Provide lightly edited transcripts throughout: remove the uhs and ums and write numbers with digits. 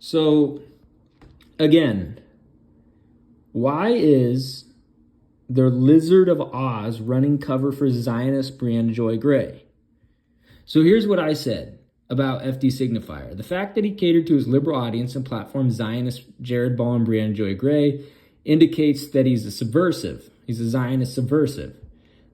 So, again, why is the Lizard of Oz running cover for Zionist Briahnna Joy Gray? So here's what I said about FD Signifier. The fact that he catered to his liberal audience and platformed Zionist Jared Ball and Briahnna Joy Gray indicates that he's a subversive. He's a Zionist subversive.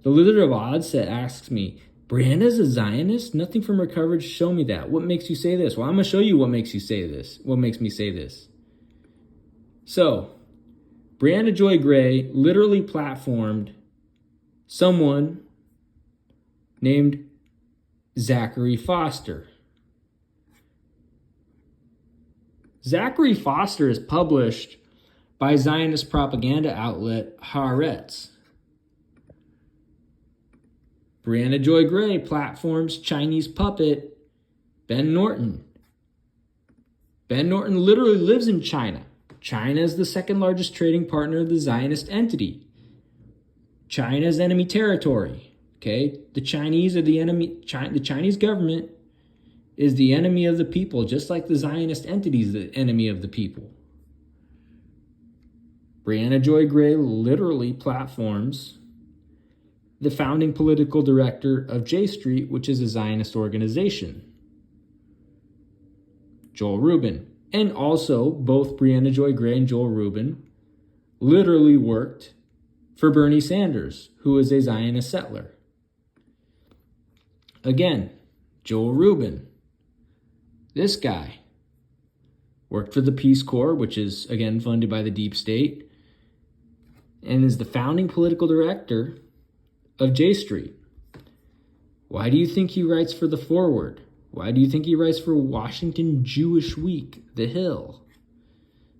The Lizard of Oz asks me, Brianna's a Zionist? Nothing from her coverage show me that. What makes you say this? Well, I'm going to show you what makes you say this. What makes me say this. So, Briahnna Joy Gray literally platformed someone named Zachary Foster. Zachary Foster is published by Zionist propaganda outlet Haaretz. Briahnna Joy Gray platforms Chinese puppet Ben Norton. Ben Norton literally lives in China. China is the second largest trading partner of the Zionist entity. China's enemy territory. Okay, the Chinese are the enemy. The Chinese government is the enemy of the people, just like the Zionist entity is the enemy of the people. Briahnna Joy Gray literally platforms the founding political director of J Street, which is a Zionist organization, Joel Rubin. And also, both Briahnna Joy Gray and Joel Rubin literally worked for Bernie Sanders, who is a Zionist settler. Again, Joel Rubin, this guy, worked for the Peace Corps, which is, again, funded by the deep state, and is the founding political director of J Street. Why do you think he writes for The Forward? Why do you think he writes for Washington Jewish Week, The Hill?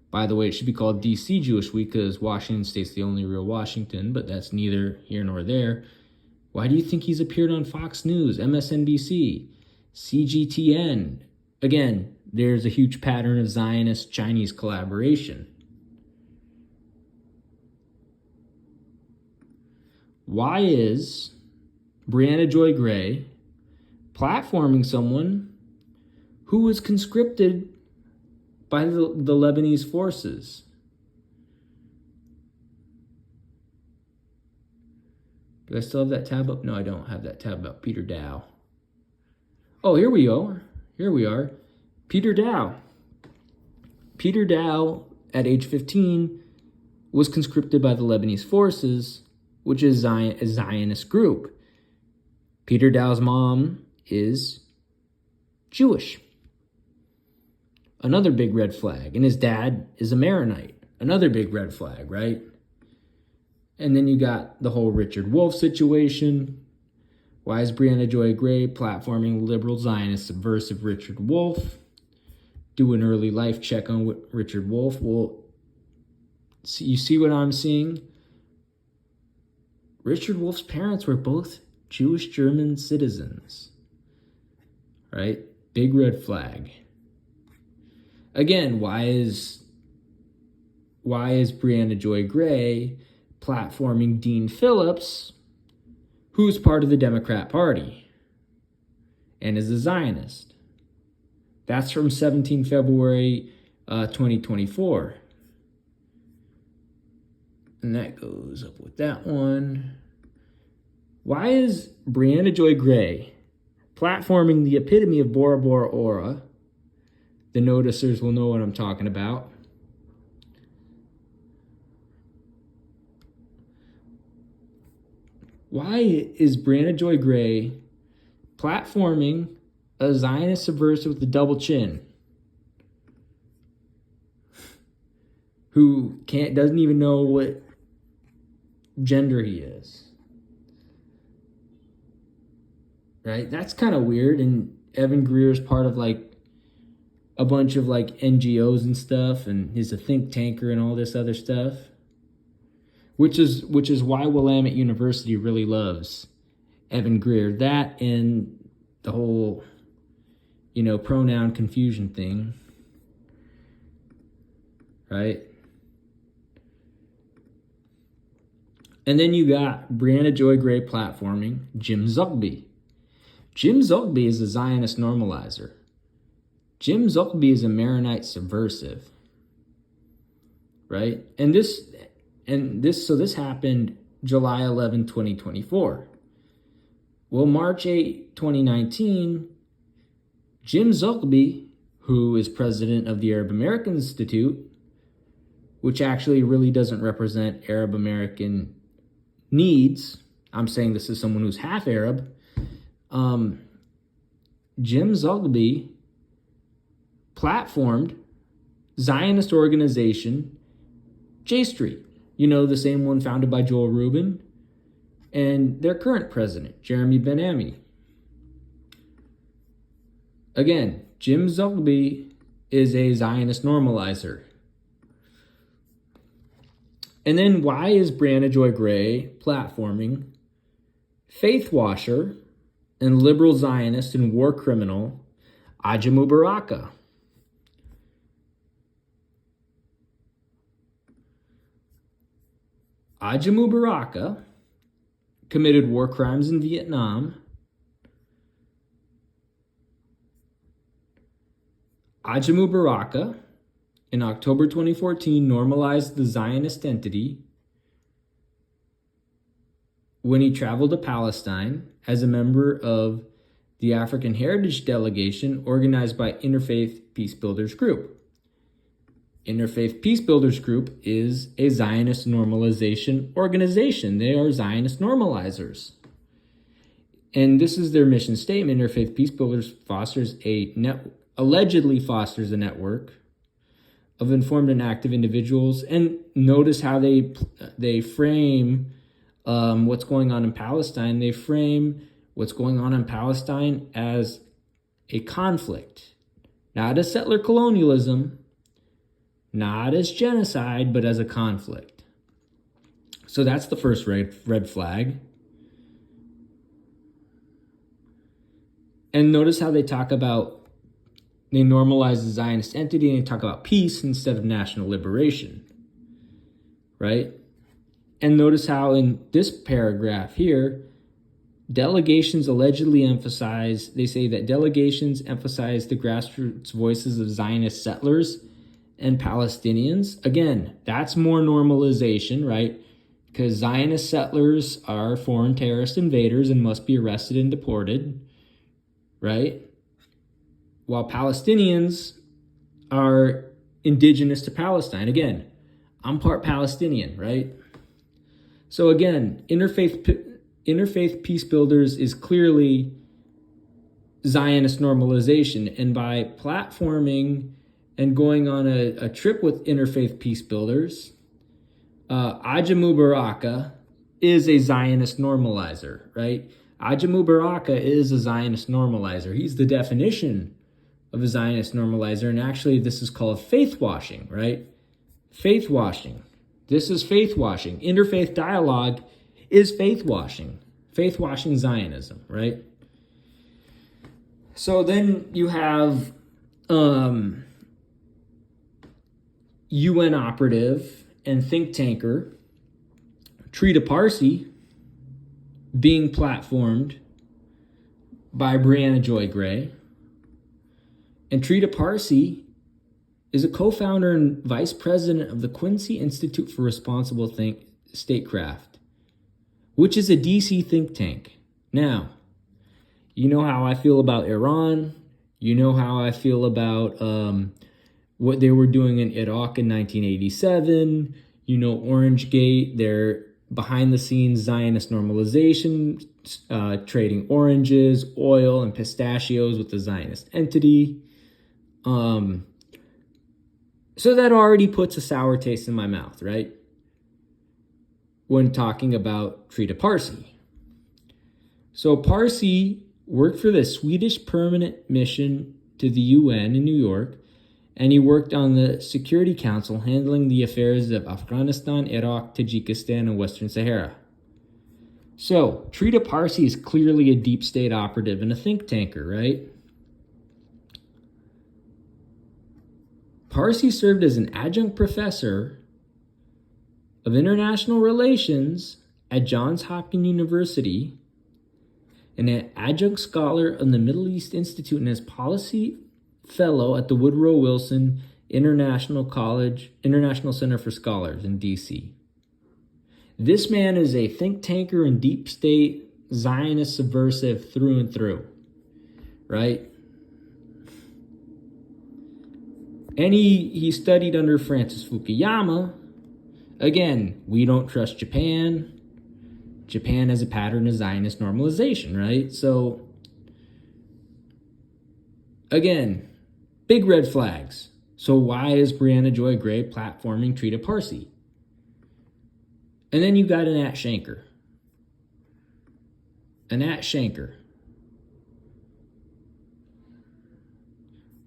By the way, it should be called DC Jewish Week because Washington State's the only real Washington, but that's neither here nor there. Why do you think he's appeared on Fox News, MSNBC, CGTN? Again, there's a huge pattern of Zionist-Chinese collaboration. Why is Briahnna Joy Gray platforming someone who was conscripted by the Lebanese forces? Do I still have that tab up? No, I don't have that tab up. Peter Dow. Oh, here we are. Here we are. Peter Dow. Peter Dow, at age 15, was conscripted by the Lebanese forces, which is a Zionist group. Peter Dow's mom is Jewish. Another big red flag. And his dad is a Maronite. Another big red flag, right? And then you got the whole Richard Wolff situation. Why is Briahnna Joy Gray platforming liberal Zionist subversive Richard Wolff? Do an early life check on Richard Wolff. Well, you see what I'm seeing? Richard Wolff's parents were both Jewish German citizens. Right? Big red flag. Again, why is Briahnna Joy Gray platforming Dean Phillips, who's part of the Democrat Party and is a Zionist? That's from 17 February 2024. And that goes up with that one. Why is Briahnna Joy Gray platforming the epitome of Bora Bora Aura? The noticers will know what I'm talking about. Why is Briahnna Joy Gray platforming a Zionist subversive with a double chin who doesn't even know what gender he is? Right? That's kind of weird. And Evan Greer's part of like a bunch of like NGOs and stuff, and he's a think tanker and all this other stuff. Which is why Willamette University really loves Evan Greer. That and the whole, pronoun confusion thing. Right? And then you got Briahnna Joy Gray platforming Jim Zogby. Jim Zogby is a Zionist normalizer. Jim Zuckerby is a Maronite subversive, right? This happened July 11, 2024. Well, March 8, 2019, Jim Zuckerby, who is president of the Arab American Institute, which actually really doesn't represent Arab American needs. I'm saying this is someone who's half Arab. Jim Zuckerby platformed Zionist organization J Street. You know, the same one founded by Joel Rubin and their current president, Jeremy Ben-Ami. Again, Jim Zuckerby is a Zionist normalizer. And then why is Briahnna Joy Gray platforming faith washer and liberal Zionist and war criminal Ajamu Baraka? Ajamu Baraka committed war crimes in Vietnam. Ajamu Baraka, in October 2014, normalized the Zionist entity when he traveled to Palestine as a member of the African Heritage Delegation organized by Interfaith Peace Builders Group. Interfaith Peace Builders Group is a Zionist normalization organization. They are Zionist normalizers. And this is their mission statement. Interfaith Peace Builders allegedly fosters a network of informed and active individuals. And notice how they frame what's going on in Palestine. They frame what's going on in Palestine as a conflict, not as settler colonialism, not as genocide, but as a conflict. So that's the first red flag. And notice how they normalize the Zionist entity and they talk about peace instead of national liberation, right? And notice how in this paragraph here, delegations allegedly they say that delegations emphasize the grassroots voices of Zionist settlers and Palestinians. Again, that's more normalization, right? Because Zionist settlers are foreign terrorist invaders and must be arrested and deported, right? While Palestinians are indigenous to Palestine. Again, I'm part Palestinian, right? So again, Interfaith Peace Builders is clearly Zionist normalization. And by platforming and going on a trip with Interfaith Peace Builders, Ajamu Baraka is a Zionist normalizer, right? Ajamu Baraka is a Zionist normalizer. He's the definition of a Zionist normalizer. And actually, this is called faith washing, right? Faith washing. This is faith washing. Interfaith dialogue is faith washing. Faith washing Zionism, right? So then you have UN operative and think tanker Trita Parsi being platformed by Briahnna Joy Gray. And Trita Parsi is a co-founder and vice president of the Quincy Institute for Responsible Statecraft, which is a DC think tank. Now, you know how I feel about Iran. You know how I feel about what they were doing in Iraq in 1987. You know, Orangegate, their behind-the-scenes Zionist normalization, trading oranges, oil, and pistachios with the Zionist entity. So that already puts a sour taste in my mouth, right? When talking about Trita Parsi. So Parsi worked for the Swedish Permanent Mission to the UN in New York, and he worked on the Security Council handling the affairs of Afghanistan, Iraq, Tajikistan, and Western Sahara. So Trita Parsi is clearly a deep state operative and a think tanker, right? Parsi served as an adjunct professor of international relations at Johns Hopkins University and an adjunct scholar of the Middle East Institute and as policy fellow at the Woodrow Wilson International Center for Scholars in D.C. This man is a think tanker and deep state Zionist subversive through and through, right? And he studied under Francis Fukuyama. Again, we don't trust Japan. Japan has a pattern of Zionist normalization, right? So, again, big red flags. So why is Briahnna Joy Gray platforming Trita Parsi? And then you got an Nat Shanker.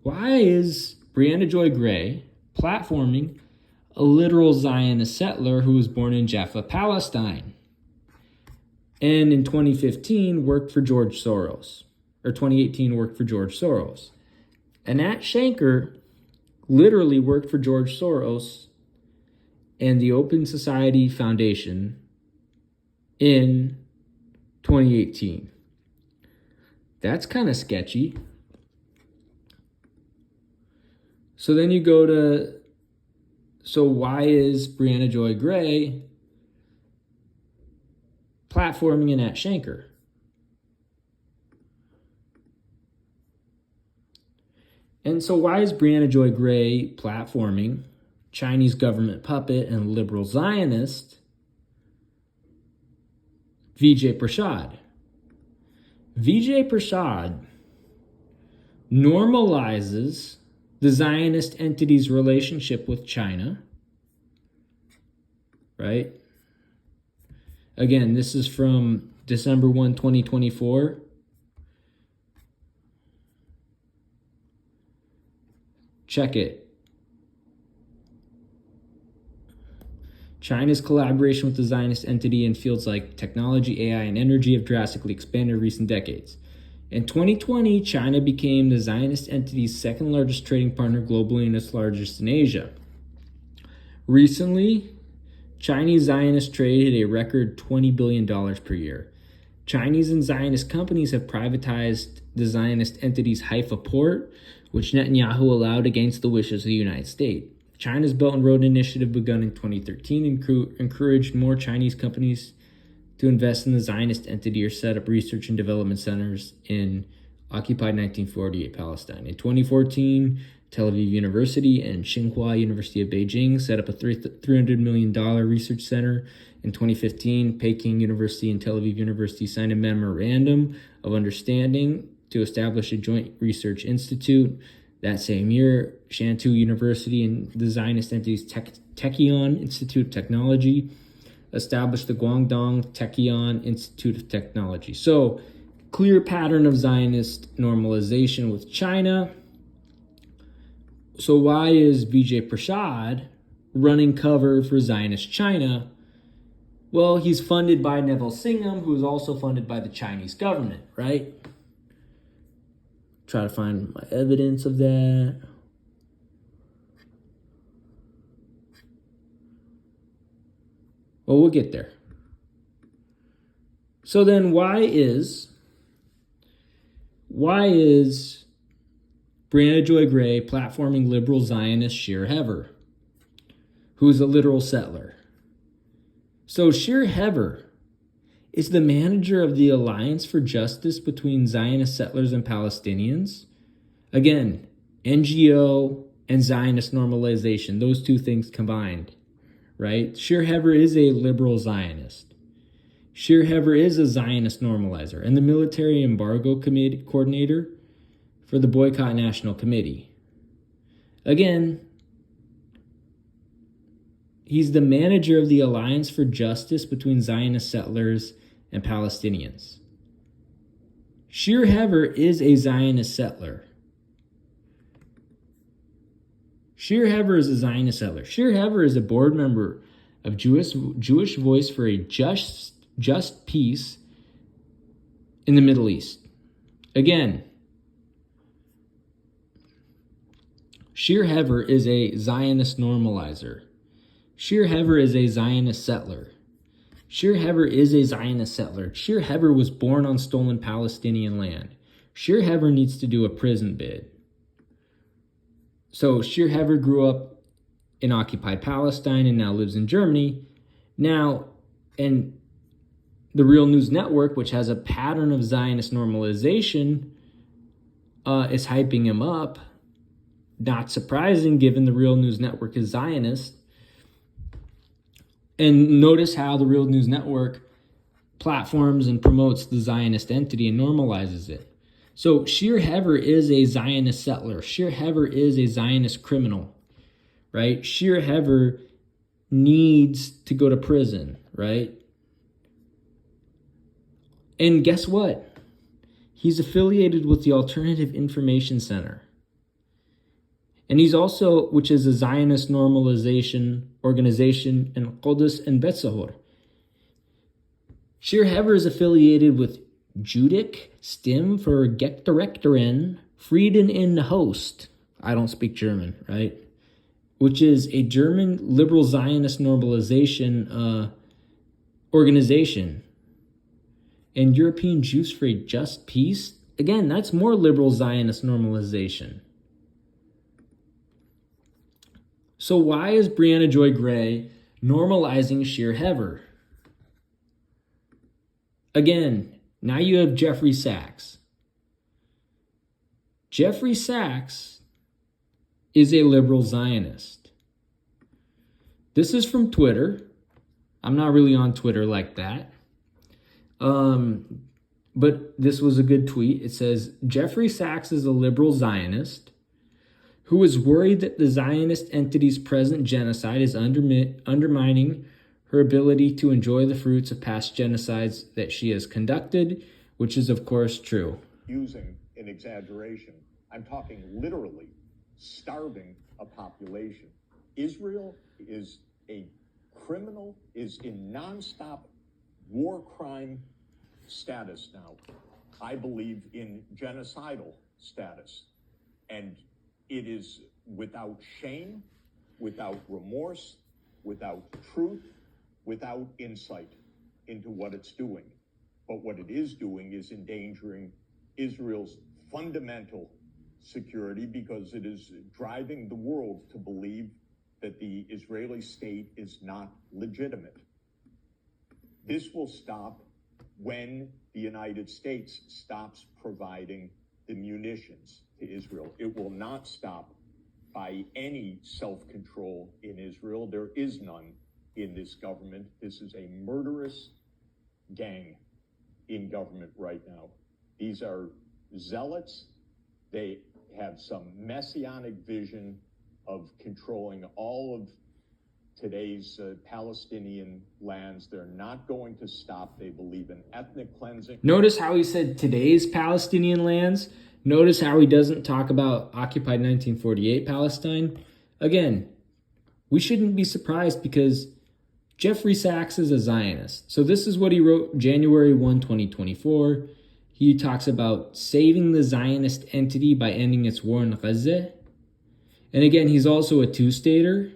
Why is Briahnna Joy Gray platforming a literal Zionist settler who was born in Jaffa, Palestine, and in 2015 worked for George Soros, or 2018 worked for George Soros? And Nat Shanker literally worked for George Soros and the Open Society Foundation in 2018. That's kind of sketchy. So then you go to, so why is Briahnna Joy Gray platforming an Nat Shanker? And so why is Briahnna Joy Gray platforming Chinese government puppet and liberal Zionist Vijay Prashad? Vijay Prashad normalizes the Zionist entity's relationship with China, right? Again, this is from December 1, 2024. Check it. China's collaboration with the Zionist entity in fields like technology, AI, and energy have drastically expanded in recent decades. In 2020, China became the Zionist entity's second largest trading partner globally and its largest in Asia. Recently, Chinese Zionist trade hit a record $20 billion per year. Chinese and Zionist companies have privatized the Zionist entity's Haifa port, which Netanyahu allowed against the wishes of the United States. China's Belt and Road Initiative, begun in 2013, encouraged more Chinese companies to invest in the Zionist entity or set up research and development centers in occupied 1948 Palestine. In 2014, Tel Aviv University and Tsinghua University of Beijing set up a $300 million research center. In 2015, Peking University and Tel Aviv University signed a memorandum of understanding to establish a joint research institute. That same year, Shantou University and the Zionist entity's Technion Institute of Technology established the Guangdong Technion Institute of Technology. So, clear pattern of Zionist normalization with China. So why is Vijay Prashad running cover for Zionist China? Well, he's funded by Neville Singham, who is also funded by the Chinese government, right? Try to find my evidence of that. Well, we'll get there. So then why is Briahnna Joy Gray platforming liberal Zionist Shir Hever, who's a literal settler? So Shir Hever is the manager of the Alliance for Justice between Zionist settlers and Palestinians. Again, NGO and Zionist normalization, those two things combined, right? Shir Hever is a liberal Zionist. Shir Hever is a Zionist normalizer and the military embargo committee coordinator for the Boycott National Committee. Again, he's the manager of the Alliance for Justice between Zionist settlers and Palestinians. Shir Hever is a Zionist settler. Shir Hever is a Zionist settler. Shir Hever is a board member of Jewish Voice for a Just Peace in the Middle East. Again, Shir Hever is a Zionist normalizer. Shir Hever is a Zionist settler. Shir Hever is a Zionist settler. Shir Hever was born on stolen Palestinian land. Shir Hever needs to do a prison bid. So Shir Hever grew up in occupied Palestine and now lives in Germany. Now, and the Real News Network, which has a pattern of Zionist normalization, is hyping him up. Not surprising, given the Real News Network is Zionist. And notice how the Real News Network platforms and promotes the Zionist entity and normalizes it. So Shir Hever is a Zionist settler. Shir Hever is a Zionist criminal, right? Shir Hever needs to go to prison, right? And guess what? He's affiliated with the Alternative Information Center. And he's also, which is a Zionist normalization organization in Qudus and Bet Sahor. Shir Hever is affiliated with Judik, Stim for Gektorektoren, Frieden in the Host. I don't speak German, right? Which is a German liberal Zionist normalization organization. And European Jews for a Just Peace. Again, that's more liberal Zionist normalization. So why is Briahnna Joy Gray normalizing Shir Hever? Again, now you have Jeffrey Sachs. Jeffrey Sachs is a liberal Zionist. This is from Twitter. I'm not really on Twitter like that. But this was a good tweet. It says, Jeffrey Sachs is a liberal Zionist who is worried that the Zionist entity's present genocide is undermining her ability to enjoy the fruits of past genocides that she has conducted, which is, of course, true. Using an exaggeration, I'm talking literally starving a population. Israel is a criminal, is in nonstop war crime status now. I believe in genocidal status. And it is without shame, without remorse, without truth, without insight into what it's doing. But what it is doing is endangering Israel's fundamental security, because it is driving the world to believe that the Israeli state is not legitimate. This will stop when the United States stops providing the munitions to Israel. It will not stop by any self-control in Israel. There is none in this government. This is a murderous gang in government right now. These are zealots. They have some messianic vision of controlling all of today's Palestinian lands. They're not going to stop. They believe in ethnic cleansing. Notice how he said today's Palestinian lands. Notice how he doesn't talk about occupied 1948 Palestine. Again, we shouldn't be surprised because Jeffrey Sachs is a Zionist. So this is what he wrote January 1, 2024. He talks about saving the Zionist entity by ending its war in Gaza. And again, he's also a two-stater.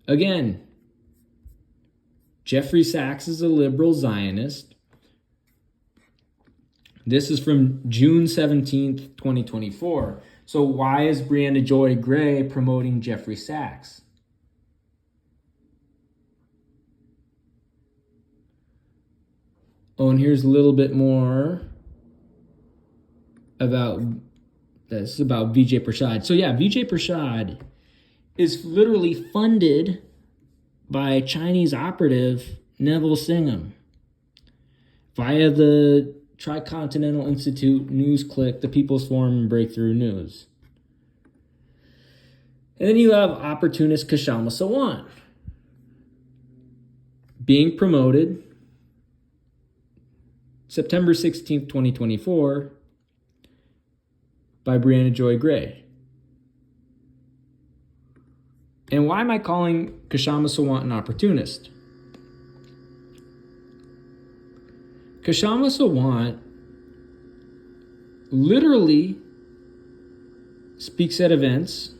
Again, Jeffrey Sachs is a liberal Zionist. This is from June 17th, 2024. So why is Briahnna Joy Gray promoting Jeffrey Sachs? Oh, and here's a little bit more about this, is about Vijay Prashad. So yeah, Vijay Prashad is literally funded by Chinese operative Neville Singham via the Tricontinental Institute, News Click, the People's Forum, and Breakthrough News. And then you have opportunist Kashama Sawant being promoted September 16th, 2024 by Briahnna Joy Gray. And why am I calling Kashama Sawant an opportunist? Kashama Sawant literally speaks at events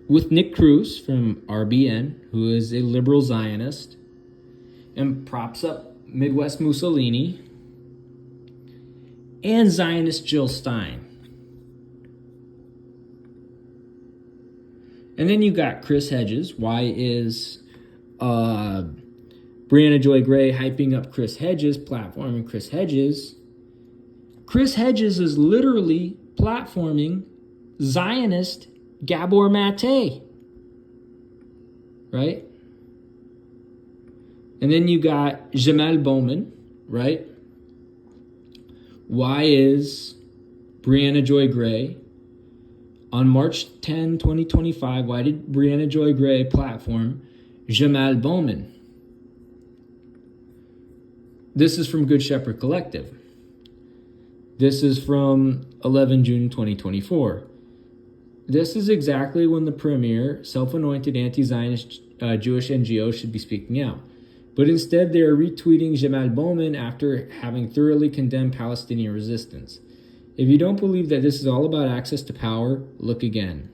with Nick Cruz from RBN, who is a liberal Zionist, and props up Midwest Mussolini and Zionist Jill Stein. And then you got Chris Hedges. Why is Briahnna Joy Gray hyping up Chris Hedges, platforming Chris Hedges? Chris Hedges is literally platforming Zionist Gabor Mate. Right? And then you got Jamal Bowman, right? Why is Briahnna Joy Gray on March 10, 2025, why did Briahnna Joy Gray platform Jamal Bowman? This is from Good Shepherd Collective. This is from 11 June 2024. This is exactly when the premier, self-anointed anti-Zionist Jewish NGO should be speaking out. But instead, they are retweeting Jamal Bowman after having thoroughly condemned Palestinian resistance. If you don't believe that this is all about access to power, look again.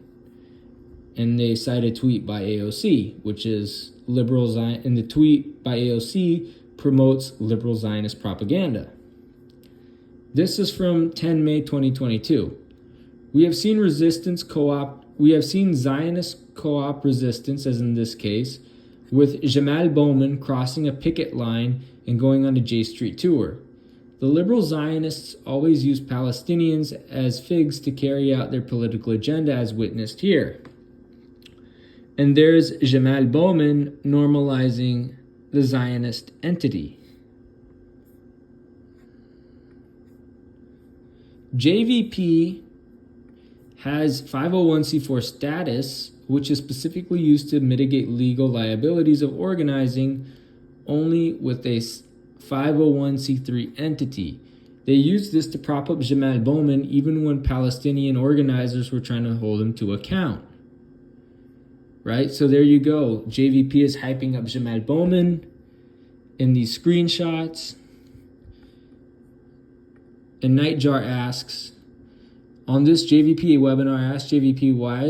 And they cite a tweet by AOC, which is liberal Zion, and the tweet by AOC promotes liberal Zionist propaganda. This is from 10 May 2022. We have seen Zionist co-op resistance, as in this case, with Jamal Bowman crossing a picket line and going on a J Street tour. The liberal Zionists always use Palestinians as figs to carry out their political agenda, as witnessed here. And there's Jamal Bowman normalizing the Zionist entity. JVP has 501c4 status, which is specifically used to mitigate legal liabilities of organizing only with a 501c3 entity. They used this to prop up Jamal Bowman even when Palestinian organizers were trying to hold him to account. Right? So there you go. JVP is hyping up Jamal Bowman in these screenshots. And Nightjar asks, on this JVP webinar, I asked JVP why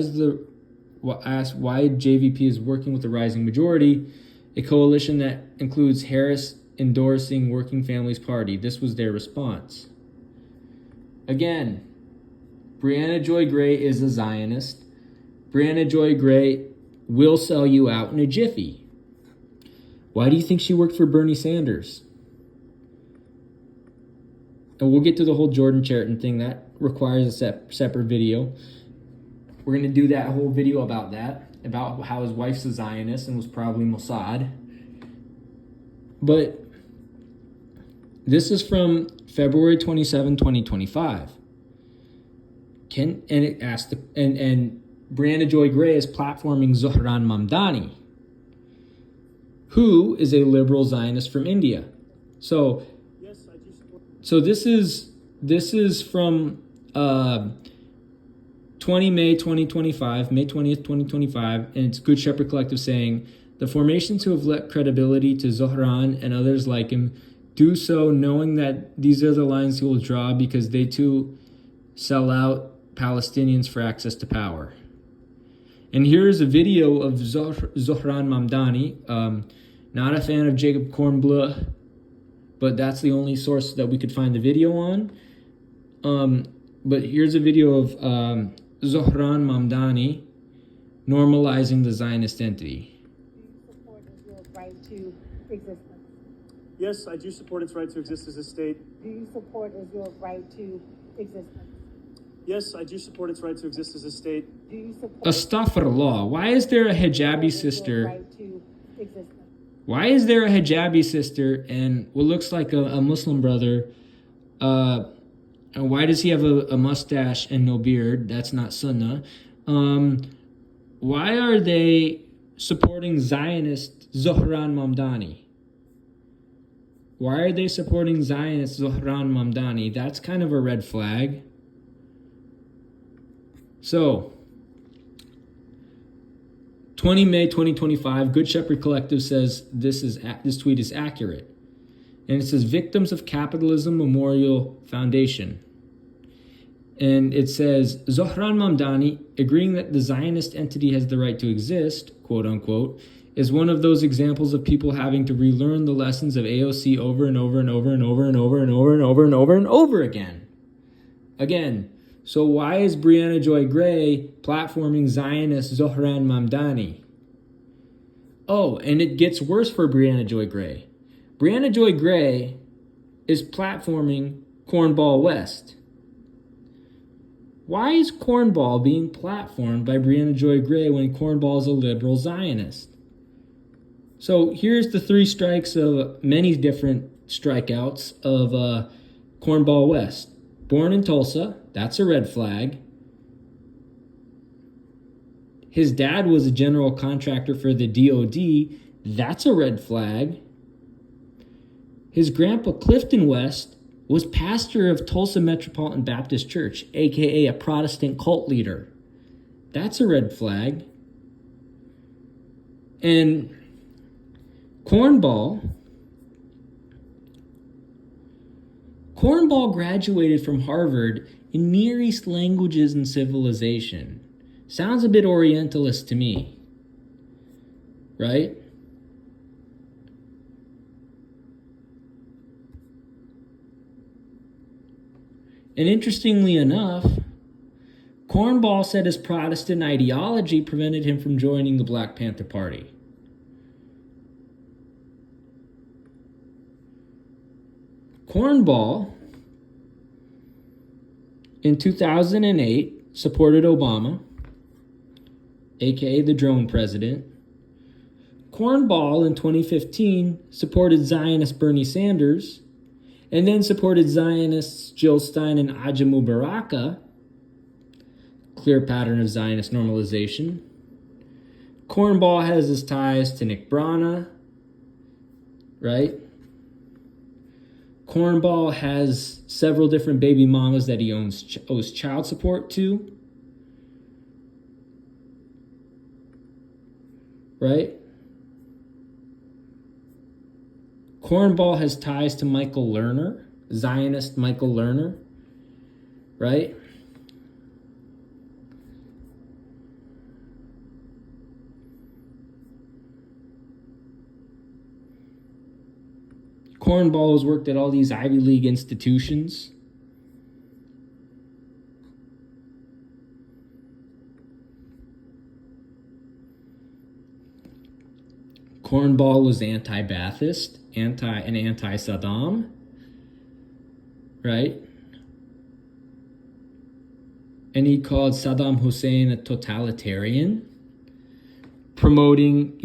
JVP is working with the Rising Majority, a coalition that includes Harris endorsing Working Families Party. This was their response. Again, Briahnna Joy Gray is a Zionist. Briahnna Joy Gray will sell you out in a jiffy. Why do you think she worked for Bernie Sanders? And we'll get to the whole Jordan Chariton thing. That requires a separate video. We're going to do that whole video about that, about how his wife's a Zionist and was probably Mossad. But this is from February 27, 2025. And it asked, and Briahnna Joy Gray is platforming Zohran Mamdani, who is a liberal Zionist from India. So this is from 20 May 2025, May 20th, 2025, and it's Good Shepherd Collective saying, the formations who have let credibility to Zohran and others like him do so knowing that these are the lines he will draw because they too sell out Palestinians for access to power. And here's a video of Zohran Mamdani. Not a fan of Jacob Kornbluh, but that's the only source that we could find the video on. But here's a video of Zohran Mamdani normalizing the Zionist entity. Do you support Israel's right to existence? Yes, I do support its right to exist as a state. Do you support Israel's right to existence? Yes, I do support its right to exist as a state. Do you support Astaghfirullah. Why is there a hijabi Israel's sister? right to existence? Why is there a hijabi sister and what looks like a Muslim brother? And why does he have a mustache and no beard? That's not sunnah. Why are they supporting Zionist Zohran Mamdani? Why are they supporting Zionist Zohran Mamdani? That's kind of a red flag. So, 20 May 2025, Good Shepherd Collective says this tweet is accurate. And it says, Victims of Capitalism Memorial Foundation. And it says, Zohran Mamdani, agreeing that the Zionist entity has the right to exist, quote unquote, is one of those examples of people having to relearn the lessons of AOC over and over and over and over and over and over and over and over and over again. Again, So why is Briahnna Joy Gray platforming Zionist Zohran Mamdani? Oh, and it gets worse for Briahnna Joy Gray. Briahnna Joy Gray is platforming Cornball West. Why is Cornball being platformed by Briahnna Joy Gray when Cornball is a liberal Zionist? So here's the 3 strikes of many different strikeouts of Cornball West. Born in Tulsa, that's a red flag. His dad was a general contractor for the DOD, that's a red flag. His grandpa, Clifton West, was pastor of Tulsa Metropolitan Baptist Church, aka a Protestant cult leader. That's a red flag. And Cornball graduated from Harvard in Near East Languages and Civilization. Sounds a bit Orientalist to me, right? And interestingly enough, Cornball said his Protestant ideology prevented him from joining the Black Panther Party. Cornball, in 2008, supported Obama, aka the drone president. Cornball, in 2015, supported Zionist Bernie Sanders, and then supported Zionists Jill Stein and Ajamu Baraka. Clear pattern of Zionist normalization. Cornball has his ties to Nick Briahnna, right? Cornball has several different baby mamas that he owes child support to, right? Cornball has ties to Michael Lerner, Zionist Michael Lerner, right? Cornball has worked at all these Ivy League institutions. Cornball was anti-Ba'athist, anti-Saddam, right? And he called Saddam Hussein a totalitarian, promoting,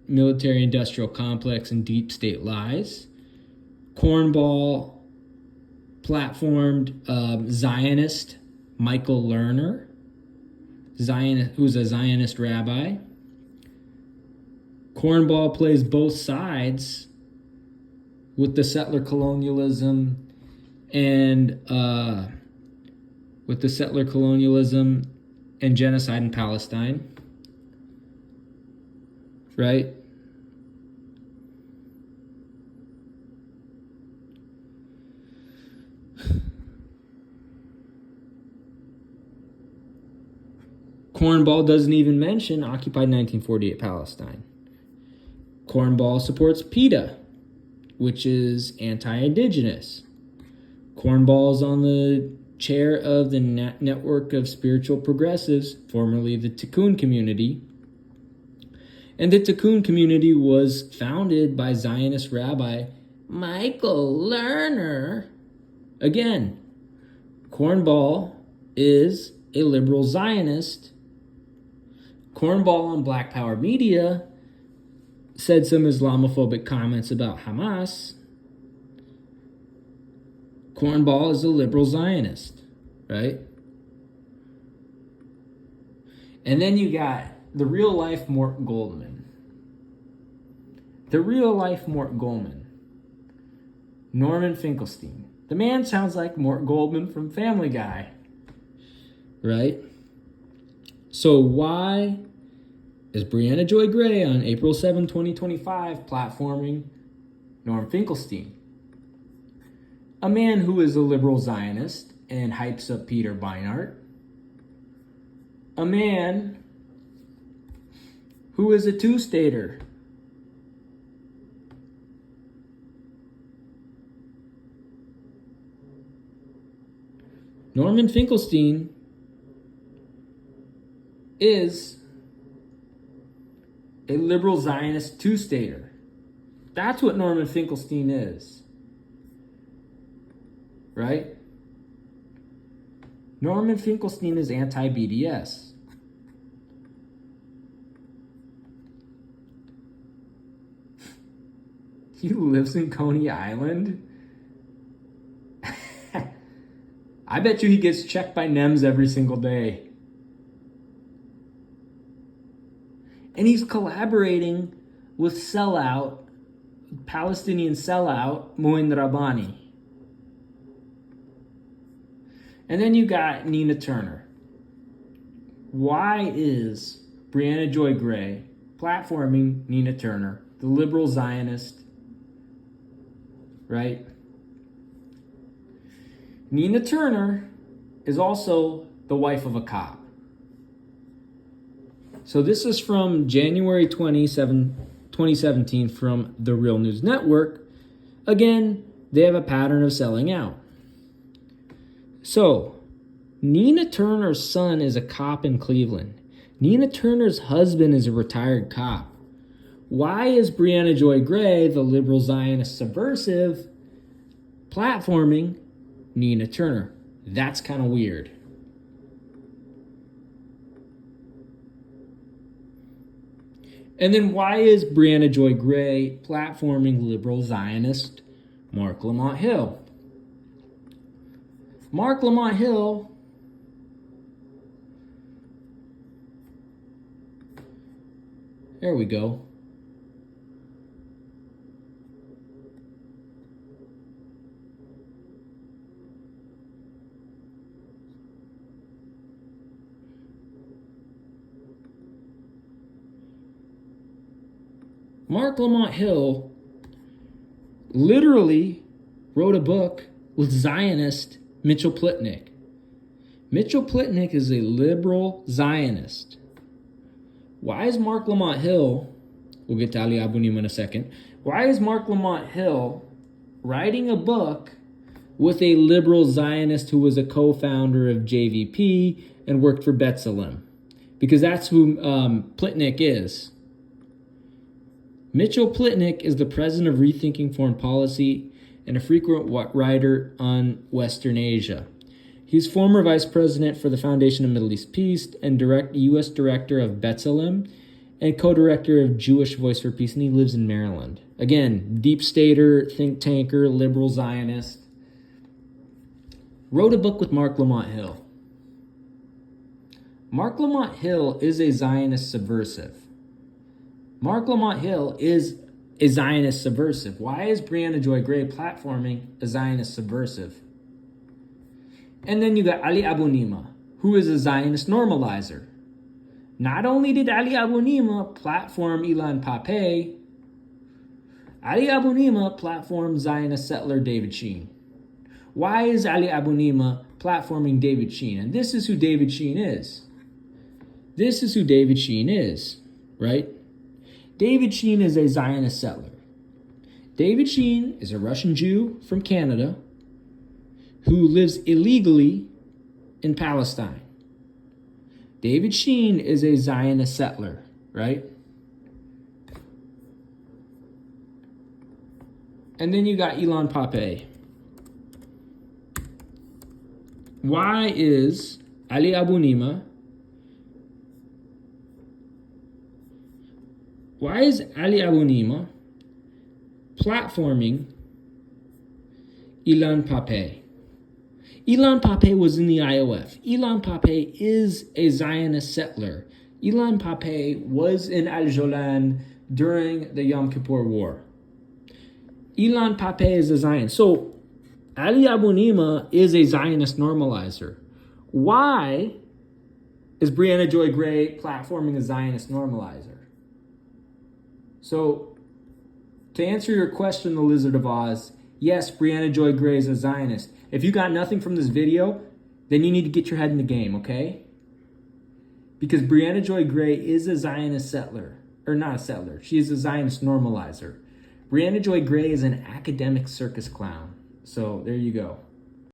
military-industrial complex and deep state lies. Cornball platformed Zionist Michael Lerner, who's a Zionist rabbi. Cornball plays both sides with the settler colonialism and genocide in Palestine, right? Cornball doesn't even mention occupied 1948 Palestine. Cornball supports PETA, which is anti-indigenous. Cornball's on the chair of the Network of Spiritual Progressives, formerly the Tikkun Community. And the Tikkun Community was founded by Zionist Rabbi Michael Lerner. Again, Cornball is a liberal Zionist. Cornball on Black Power Media said some Islamophobic comments about Hamas. Cornball is a liberal Zionist, right? And then you got the real-life Mort Goldman. The real-life Mort Goldman. Norman Finkelstein. The man sounds like Mort Goldman from Family Guy, right? So why is Briahnna Joy Gray on April 7, 2025 platforming Norm Finkelstein? A man who is a liberal Zionist and hypes up Peter Beinart. A man who is a two-stater. Norman Finkelstein is a liberal Zionist two-stater. That's what Norman Finkelstein is. Right? Norman Finkelstein is anti-BDS. He lives in Coney Island? I bet you he gets checked by NEMS every single day. And he's collaborating with Palestinian sellout, Moin Rabbani. And then you got Nina Turner. Why is Briahnna Joy Gray platforming Nina Turner, the liberal Zionist, right? Nina Turner is also the wife of a cop. So this is from January 2017 from the Real News Network. Again, they have a pattern of selling out. So, Nina Turner's son is a cop in Cleveland. Nina Turner's husband is a retired cop. Why is Briahnna Joy Gray, the liberal Zionist subversive, platforming Nina Turner? That's kind of weird. And then why is Briahnna Joy Gray platforming liberal Zionist Marc Lamont Hill? Marc Lamont Hill there we go. Marc Lamont Hill literally wrote a book with Zionist Mitchell Plitnick. Mitchell Plitnick is a liberal Zionist. Why is Marc Lamont Hill, we'll get to Ali Abunimah in a second, why is Marc Lamont Hill writing a book with a liberal Zionist who was a co-founder of JVP and worked for B'Tselem? Because that's who Plitnick is. Mitchell Plitnick is the president of Rethinking Foreign Policy and a frequent writer on Western Asia. He's former vice president for the Foundation of Middle East Peace and U.S. director of B'Tselem and co-director of Jewish Voice for Peace, and he lives in Maryland. Again, deep stater, think tanker, liberal Zionist. Wrote a book with Marc Lamont Hill. Marc Lamont Hill is a Zionist subversive. Marc Lamont Hill is a Zionist subversive. Why is Briahnna Joy Gray platforming a Zionist subversive? And then you got Ali Abunimah, who is a Zionist normalizer. Not only did Ali Abunimah platform Ilan Pappé, Ali Abunimah platformed Zionist settler David Sheen. Why is Ali Abunimah platforming David Sheen? And this is who David Sheen is. This is who David Sheen is, right? David Sheen is a Zionist settler. David Sheen is a Russian Jew from Canada who lives illegally in Palestine. David Sheen is a Zionist settler, right? And then you got Ilan Pappé. Why is Ali Abunimah platforming Ilan Pappé? Ilan Pappé was in the IOF. Ilan Pappé is a Zionist settler. Ilan Pappé was in Al Jolan during the Yom Kippur War. Ilan Pappé is a Zionist. So Ali Abunimah is a Zionist normalizer. Why is Briahnna Joy Gray platforming a Zionist normalizer? So, to answer your question, The Lizard of Oz, yes, Briahnna Joy Gray is a Zionist. If you got nothing from this video, then you need to get your head in the game, okay? Because Briahnna Joy Gray is a Zionist settler. Or not a settler. She is a Zionist normalizer. Briahnna Joy Gray is an academic circus clown. So, there you go.